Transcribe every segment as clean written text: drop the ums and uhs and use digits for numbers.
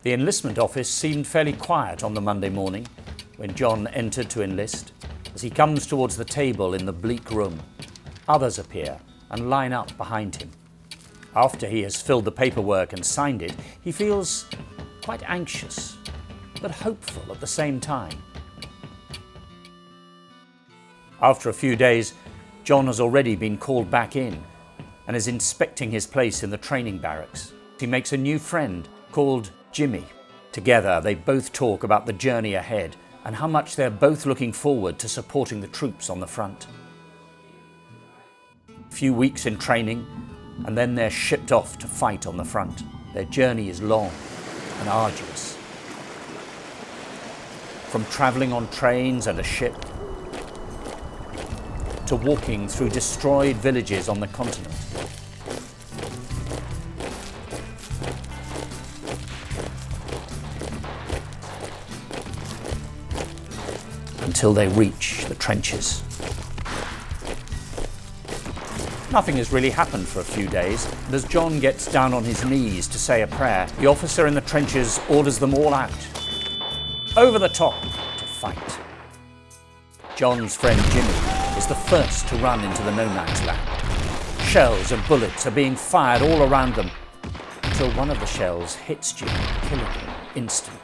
The enlistment office seemed fairly quiet on the Monday morning when John entered to enlist. As he comes towards the table in the bleak room, others appear and line up behind him. After he has filled the paperwork and signed it, he feels quite anxious, but hopeful at the same time. After a few days, John has already been called back in and is inspecting his place in the training barracks. He makes a new friend called Jimmy. Together, they both talk about the journey ahead and how much they're both looking forward to supporting the troops on the front. A few weeks in training, and then they're shipped off to fight on the front. Their journey is long and arduous. From travelling on trains and a ship, to walking through destroyed villages on the continent. Until they reach the trenches. Nothing has really happened for a few days, and as John gets down on his knees to say a prayer, the officer in the trenches orders them all out, over the top, to fight. John's friend Jimmy is the first to run into the no man's land. Shells and bullets are being fired all around them, until one of the shells hits Jimmy, killing him instantly.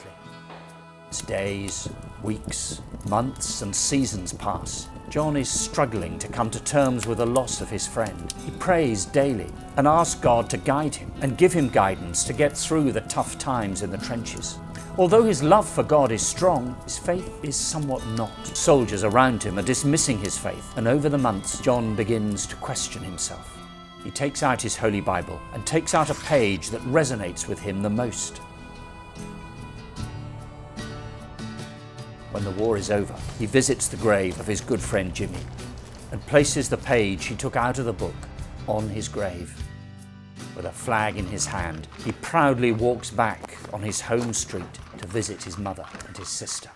As days, weeks, months and seasons pass, John is struggling to come to terms with the loss of his friend. He prays daily and asks God to guide him and give him guidance to get through the tough times in the trenches. Although his love for God is strong, his faith is somewhat not. Soldiers around him are dismissing his faith, and over the months, John begins to question himself. He takes out his Holy Bible and takes out a page that resonates with him the most. When the war is over, he visits the grave of his good friend Jimmy and places the page he took out of the book on his grave. With a flag in his hand, he proudly walks back on his home street to visit his mother and his sister.